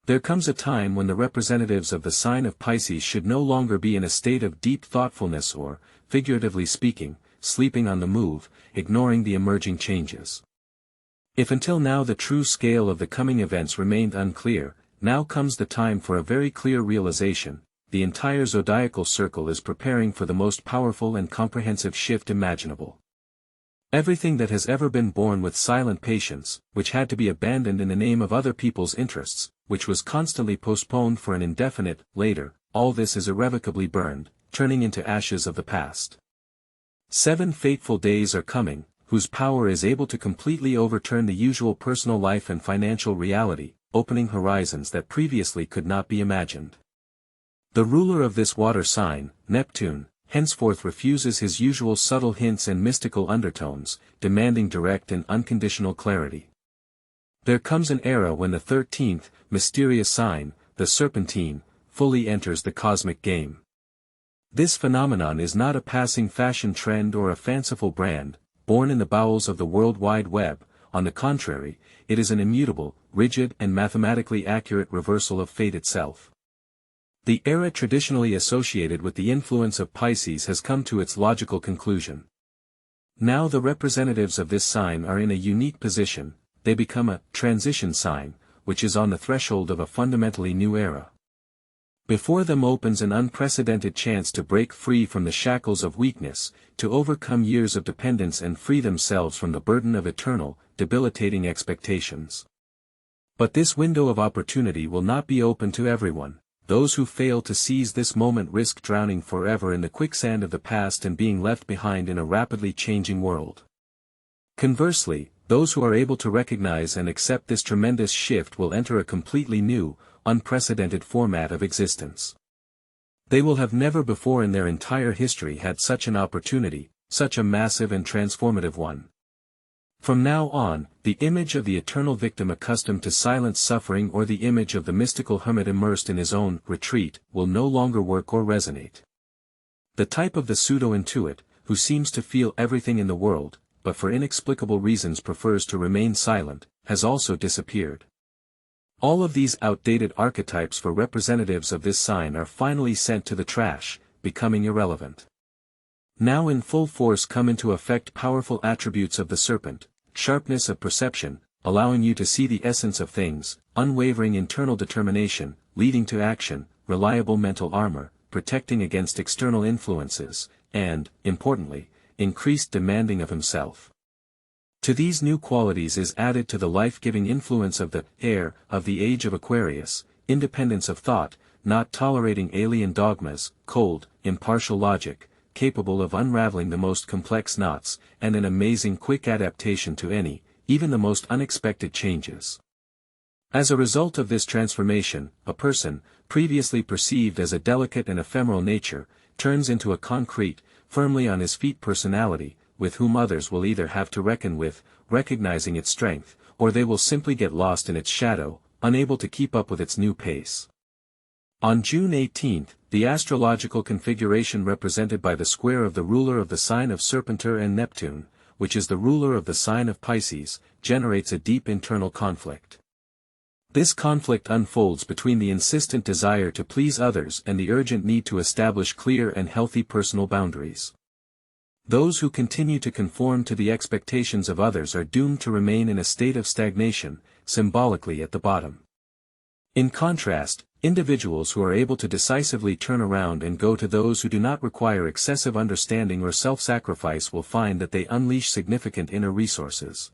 There comes a time when the representatives of the sign of Pisces should no longer be in a state of deep thoughtfulness or, figuratively speaking, sleeping on the move, ignoring the emerging changes. If until now the true scale of the coming events remained unclear, now comes the time for a very clear realization: the entire zodiacal circle is preparing for the most powerful and comprehensive shift imaginable. Everything that has ever been born with silent patience, which had to be abandoned in the name of other people's interests, which was constantly postponed for an indefinite later, all this is irrevocably burned, turning into ashes of the past. 7 fateful days are coming, whose power is able to completely overturn the usual personal life and financial reality, opening horizons that previously could not be imagined. The ruler of this water sign, Neptune, henceforth refuses his usual subtle hints and mystical undertones, demanding direct and unconditional clarity. There comes an era when the 13th, mysterious sign, the Serpentine, fully enters the cosmic game. This phenomenon is not a passing fashion trend or a fanciful brand, born in the bowels of the World Wide Web. On the contrary, it is an immutable, rigid and mathematically accurate reversal of fate itself. The era traditionally associated with the influence of Pisces has come to its logical conclusion. Now the representatives of this sign are in a unique position: they become a transition sign, which is on the threshold of a fundamentally new era. Before them opens an unprecedented chance to break free from the shackles of weakness, to overcome years of dependence and free themselves from the burden of eternal, debilitating expectations. But this window of opportunity will not be open to everyone. Those who fail to seize this moment risk drowning forever in the quicksand of the past and being left behind in a rapidly changing world. Conversely, those who are able to recognize and accept this tremendous shift will enter a completely new, unprecedented format of existence. They will have never before in their entire history had such an opportunity, such a massive and transformative one. From now on, the image of the eternal victim accustomed to silent suffering or the image of the mystical hermit immersed in his own retreat will no longer work or resonate. The type of the pseudo-intuit, who seems to feel everything in the world, but for inexplicable reasons prefers to remain silent, has also disappeared. All of these outdated archetypes for representatives of this sign are finally sent to the trash, becoming irrelevant. Now in full force come into effect powerful attributes of the serpent: sharpness of perception, allowing you to see the essence of things, unwavering internal determination, leading to action, reliable mental armor, protecting against external influences, and, importantly, increased demanding of himself. To these new qualities is added to the life-giving influence of the air of the age of Aquarius, independence of thought, not tolerating alien dogmas, cold, impartial logic, capable of unraveling the most complex knots, and an amazing quick adaptation to any, even the most unexpected changes. As a result of this transformation, a person, previously perceived as a delicate and ephemeral nature, turns into a concrete, firmly on his feet personality, with whom others will either have to reckon with, recognizing its strength, or they will simply get lost in its shadow, unable to keep up with its new pace. On June 18, the astrological configuration represented by the square of the ruler of the sign of Serpenter and Neptune, which is the ruler of the sign of Pisces, generates a deep internal conflict. This conflict unfolds between the insistent desire to please others and the urgent need to establish clear and healthy personal boundaries. Those who continue to conform to the expectations of others are doomed to remain in a state of stagnation, symbolically at the bottom. In contrast, individuals who are able to decisively turn around and go to those who do not require excessive understanding or self-sacrifice will find that they unleash significant inner resources.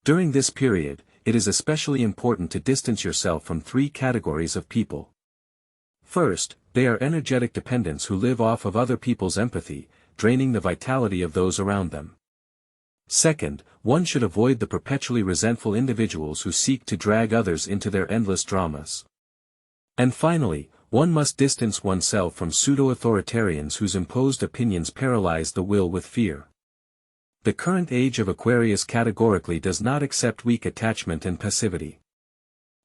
During this period, it is especially important to distance yourself from 3 categories of people. First, they are energetic dependents who live off of other people's empathy, draining the vitality of those around them. Second, one should avoid the perpetually resentful individuals who seek to drag others into their endless dramas. And finally, one must distance oneself from pseudo-authoritarians whose imposed opinions paralyze the will with fear. The current age of Aquarius categorically does not accept weak attachment and passivity.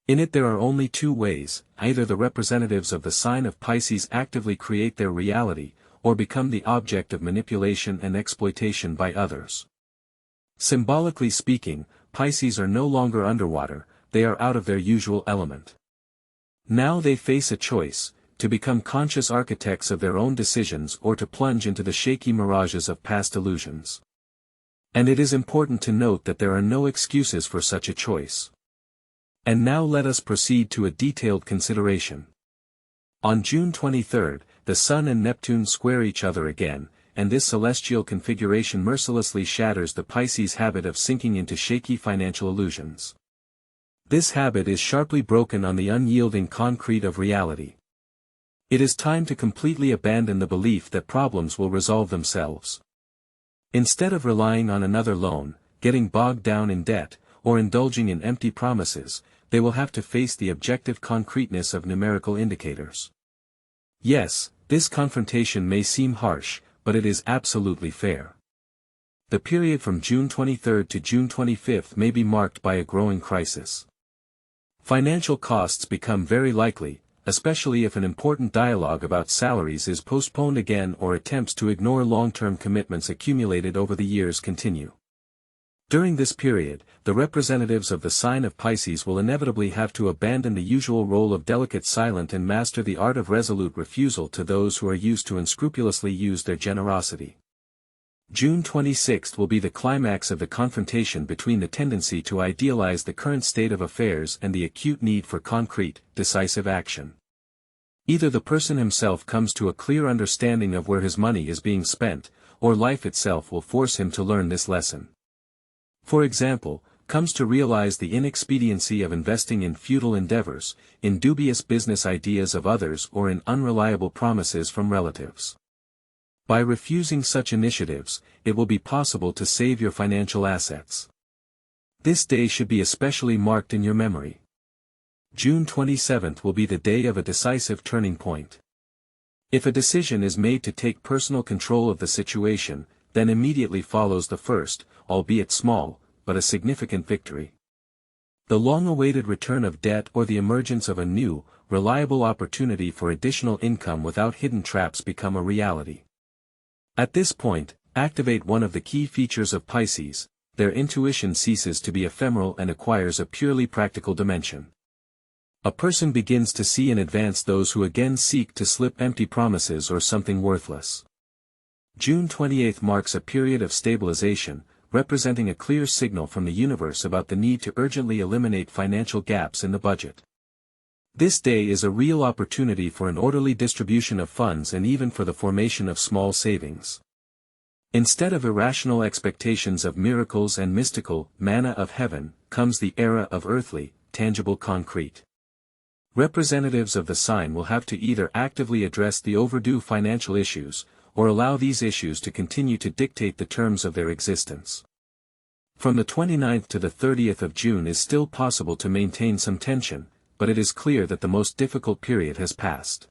In it there are only 2 ways: either the representatives of the sign of Pisces actively create their reality, or become the object of manipulation and exploitation by others. Symbolically speaking, Pisces are no longer underwater, they are out of their usual element. Now they face a choice: to become conscious architects of their own decisions or to plunge into the shaky mirages of past illusions. And it is important to note that there are no excuses for such a choice. And now let us proceed to a detailed consideration. On June 23, the Sun and Neptune square each other again, and this celestial configuration mercilessly shatters the Pisces habit of sinking into shaky financial illusions. This habit is sharply broken on the unyielding concrete of reality. It is time to completely abandon the belief that problems will resolve themselves. Instead of relying on another loan, getting bogged down in debt, or indulging in empty promises, they will have to face the objective concreteness of numerical indicators. Yes, this confrontation may seem harsh, but it is absolutely fair. The period from June 23 to June 25 may be marked by a growing crisis. Financial costs become very likely, especially if an important dialogue about salaries is postponed again or attempts to ignore long-term commitments accumulated over the years continue. During this period, the representatives of the sign of Pisces will inevitably have to abandon the usual role of delicate silent and master the art of resolute refusal to those who are used to unscrupulously use their generosity. June 26 will be the climax of the confrontation between the tendency to idealize the current state of affairs and the acute need for concrete, decisive action. Either the person himself comes to a clear understanding of where his money is being spent, or life itself will force him to learn this lesson. For example, comes to realize the inexpediency of investing in futile endeavors, in dubious business ideas of others or in unreliable promises from relatives. By refusing such initiatives, it will be possible to save your financial assets. This day should be especially marked in your memory. June 27 will be the day of a decisive turning point. If a decision is made to take personal control of the situation, then immediately follows the first, albeit small, but a significant victory. The long-awaited return of debt or the emergence of a new, reliable opportunity for additional income without hidden traps become a reality. At this point, activate one of the key features of Pisces: their intuition ceases to be ephemeral and acquires a purely practical dimension. A person begins to see in advance those who again seek to slip empty promises or something worthless. June 28 marks a period of stabilization, representing a clear signal from the universe about the need to urgently eliminate financial gaps in the budget. This day is a real opportunity for an orderly distribution of funds and even for the formation of small savings. Instead of irrational expectations of miracles and mystical manna of heaven, comes the era of earthly, tangible concrete. Representatives of the sign will have to either actively address the overdue financial issues, or allow these issues to continue to dictate the terms of their existence. From the 29th to the 30th of June is still possible to maintain some tension, but it is clear that the most difficult period has passed.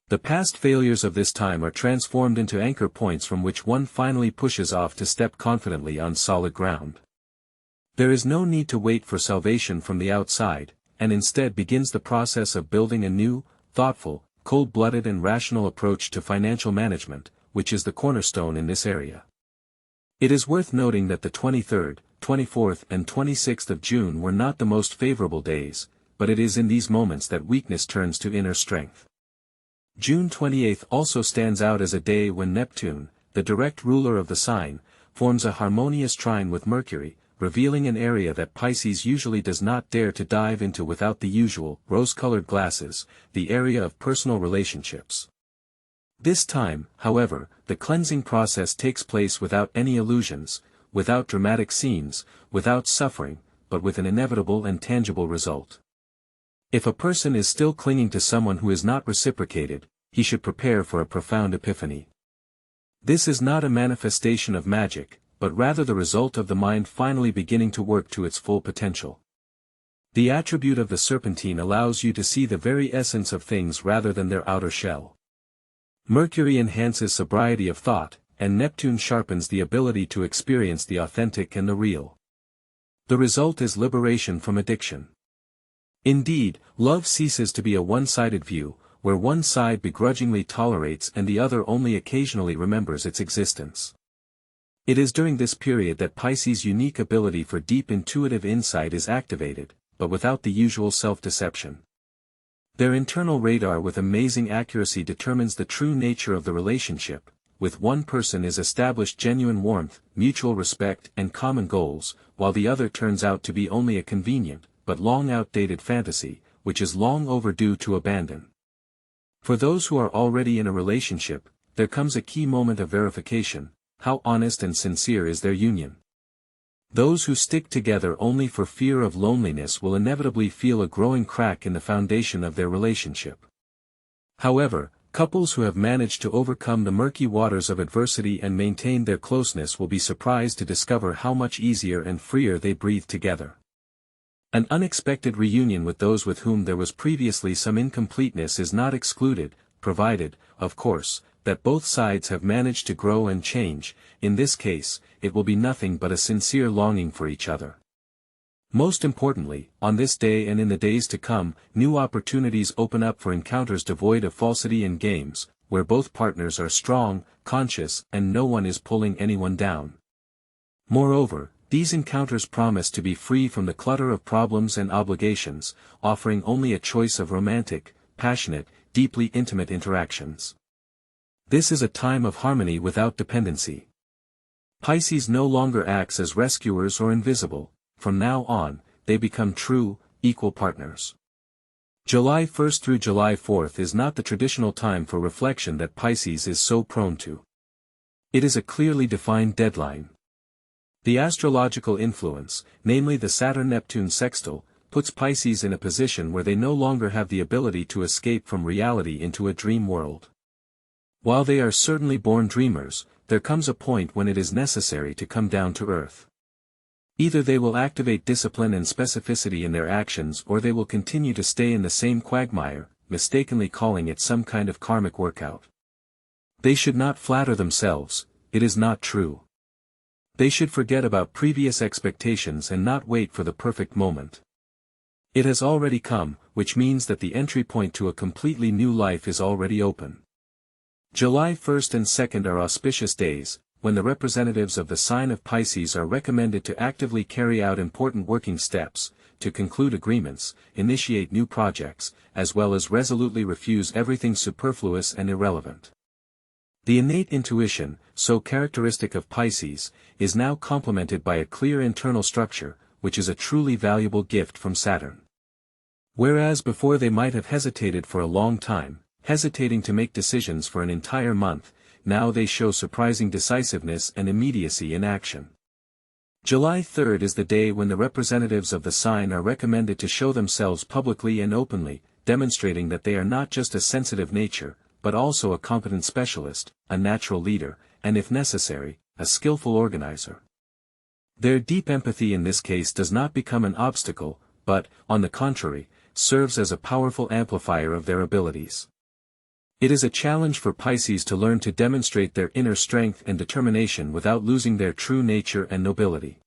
The past failures of this time are transformed into anchor points from which one finally pushes off to step confidently on solid ground. There is no need to wait for salvation from the outside, and instead begins the process of building a new, thoughtful, cold-blooded and rational approach to financial management, which is the cornerstone in this area. It is worth noting that the 23rd, 24th and 26th of June were not the most favorable days, but it is in these moments that weakness turns to inner strength. June 28 also stands out as a day when Neptune, the direct ruler of the sign, forms a harmonious trine with Mercury, revealing an area that Pisces usually does not dare to dive into without the usual rose-colored glasses, the area of personal relationships. This time, however, the cleansing process takes place without any illusions, without dramatic scenes, without suffering, but with an inevitable and tangible result. If a person is still clinging to someone who is not reciprocated, he should prepare for a profound epiphany. This is not a manifestation of magic, but rather the result of the mind finally beginning to work to its full potential. The attribute of the serpentine allows you to see the very essence of things rather than their outer shell. Mercury enhances sobriety of thought, and Neptune sharpens the ability to experience the authentic and the real. The result is liberation from addiction. Indeed, love ceases to be a one-sided view, where one side begrudgingly tolerates and the other only occasionally remembers its existence. It is during this period that Pisces' unique ability for deep intuitive insight is activated, but without the usual self-deception. Their internal radar with amazing accuracy determines the true nature of the relationship. With one person is established genuine warmth, mutual respect and common goals, while the other turns out to be only a convenient, but long outdated fantasy, which is long overdue to abandon. For those who are already in a relationship, there comes a key moment of verification: how honest and sincere is their union. Those who stick together only for fear of loneliness will inevitably feel a growing crack in the foundation of their relationship. However, couples who have managed to overcome the murky waters of adversity and maintain their closeness will be surprised to discover how much easier and freer they breathe together. An unexpected reunion with those with whom there was previously some incompleteness is not excluded, provided, of course, that both sides have managed to grow and change. In this case, it will be nothing but a sincere longing for each other. Most importantly, on this day and in the days to come, new opportunities open up for encounters devoid of falsity and games, where both partners are strong, conscious, and no one is pulling anyone down. Moreover, these encounters promise to be free from the clutter of problems and obligations, offering only a choice of romantic, passionate, deeply intimate interactions. This is a time of harmony without dependency. Pisces no longer acts as rescuers or invisible. From now on, they become true, equal partners. July 1st through July 4th is not the traditional time for reflection that Pisces is so prone to. It is a clearly defined deadline. The astrological influence, namely the Saturn-Neptune sextile, puts Pisces in a position where they no longer have the ability to escape from reality into a dream world. While they are certainly born dreamers, there comes a point when it is necessary to come down to earth. Either they will activate discipline and specificity in their actions, or they will continue to stay in the same quagmire, mistakenly calling it some kind of karmic workout. They should not flatter themselves, it is not true. They should forget about previous expectations and not wait for the perfect moment. It has already come, which means that the entry point to a completely new life is already open. July 1st and 2nd are auspicious days, when the representatives of the sign of Pisces are recommended to actively carry out important working steps, to conclude agreements, initiate new projects, as well as resolutely refuse everything superfluous and irrelevant. The innate intuition, so characteristic of Pisces, is now complemented by a clear internal structure, which is a truly valuable gift from Saturn. Whereas before they might have hesitated for a long time, hesitating to make decisions for an entire month, now they show surprising decisiveness and immediacy in action. July 3rd is the day when the representatives of the sign are recommended to show themselves publicly and openly, demonstrating that they are not just a sensitive nature, but also a competent specialist, a natural leader, and if necessary, a skillful organizer. Their deep empathy in this case does not become an obstacle, but, on the contrary, serves as a powerful amplifier of their abilities. It is a challenge for Pisces to learn to demonstrate their inner strength and determination without losing their true nature and nobility.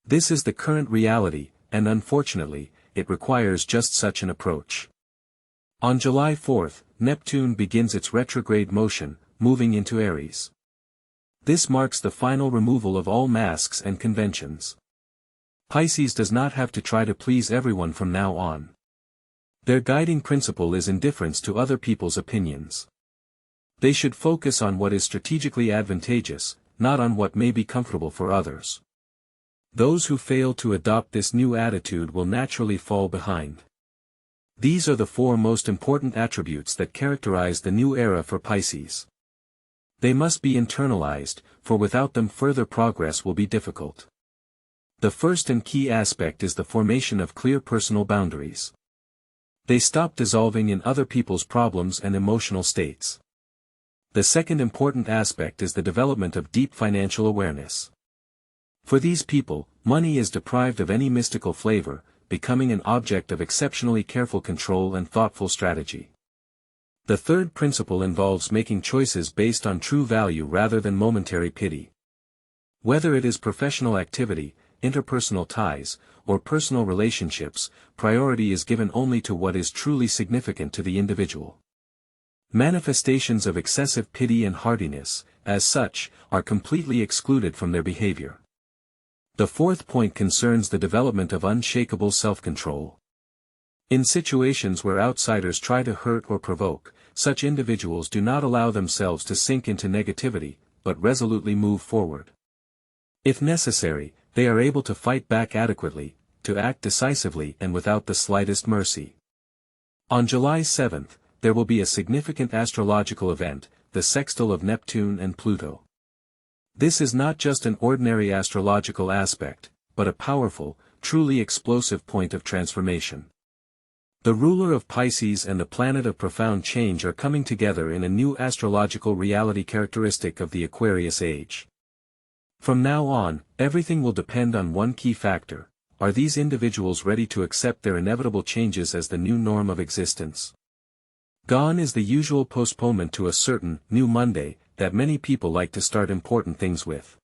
This is the current reality, and unfortunately, it requires just such an approach. On July 4th, Neptune begins its retrograde motion, moving into Aries. This marks the final removal of all masks and conventions. Pisces does not have to try to please everyone from now on. Their guiding principle is indifference to other people's opinions. They should focus on what is strategically advantageous, not on what may be comfortable for others. Those who fail to adopt this new attitude will naturally fall behind. These are the four most important attributes that characterize the new era for Pisces. They must be internalized, for without them further progress will be difficult. The first and key aspect is the formation of clear personal boundaries. They stop dissolving in other people's problems and emotional states. The second important aspect is the development of deep financial awareness. For these people, money is deprived of any mystical flavor, becoming an object of exceptionally careful control and thoughtful strategy. The third principle involves making choices based on true value rather than momentary pity. Whether it is professional activity, interpersonal ties, or personal relationships, priority is given only to what is truly significant to the individual. Manifestations of excessive pity and hardiness, as such, are completely excluded from their behavior. The fourth point concerns the development of unshakable self-control. In situations where outsiders try to hurt or provoke, such individuals do not allow themselves to sink into negativity, but resolutely move forward. If necessary, they are able to fight back adequately, to act decisively and without the slightest mercy. On July 7th, there will be a significant astrological event, the sextile of Neptune and Pluto. This is not just an ordinary astrological aspect, but a powerful, truly explosive point of transformation. The ruler of Pisces and the planet of profound change are coming together in a new astrological reality characteristic of the Aquarius age. From now on, everything will depend on one key factor: are these individuals ready to accept their inevitable changes as the new norm of existence? Gone is the usual postponement to a certain new Monday that many people like to start important things with.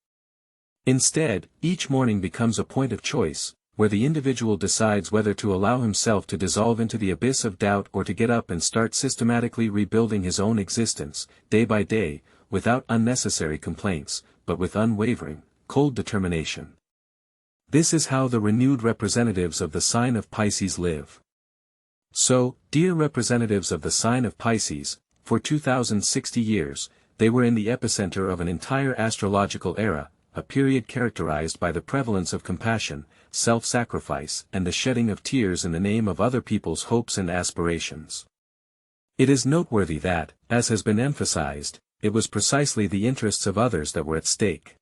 Instead, each morning becomes a point of choice, where the individual decides whether to allow himself to dissolve into the abyss of doubt or to get up and start systematically rebuilding his own existence, day by day, without unnecessary complaints, but with unwavering, cold determination. This is how the renewed representatives of the sign of Pisces live. So, dear representatives of the sign of Pisces, for 2060 years, they were in the epicenter of an entire astrological era, a period characterized by the prevalence of compassion, self-sacrifice, and the shedding of tears in the name of other people's hopes and aspirations. It is noteworthy that, as has been emphasized, it was precisely the interests of others that were at stake.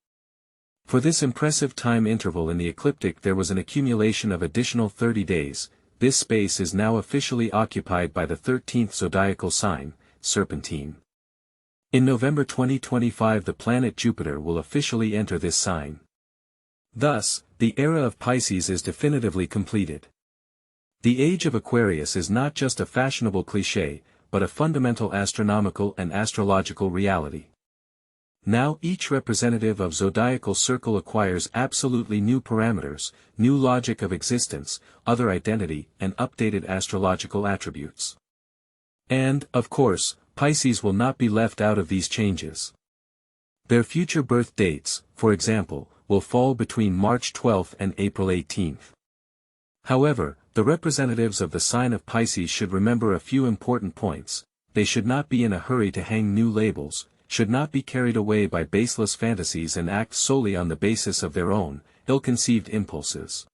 For this impressive time interval in the ecliptic there was an accumulation of additional 30 days. This space is now officially occupied by the 13th zodiacal sign, Serpentine. In November 2025 the planet Jupiter will officially enter this sign. Thus, the era of Pisces is definitively completed. The age of Aquarius is not just a fashionable cliché, but a fundamental astronomical and astrological reality. Now each representative of zodiacal circle acquires absolutely new parameters, new logic of existence, other identity, and updated astrological attributes. And, of course, Pisces will not be left out of these changes. Their future birth dates, for example, will fall between March 12 and April 18. However, the representatives of the sign of Pisces should remember a few important points. They should not be in a hurry to hang new labels, should not be carried away by baseless fantasies and act solely on the basis of their own, ill-conceived impulses.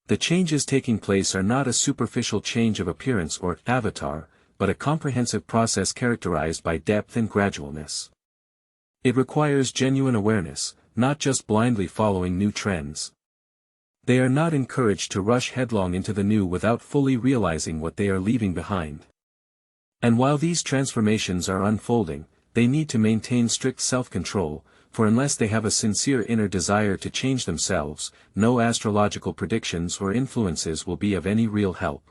The changes taking place are not a superficial change of appearance or avatar, but a comprehensive process characterized by depth and gradualness. It requires genuine awareness, not just blindly following new trends. They are not encouraged to rush headlong into the new without fully realizing what they are leaving behind. And while these transformations are unfolding, they need to maintain strict self-control, for unless they have a sincere inner desire to change themselves, no astrological predictions or influences will be of any real help.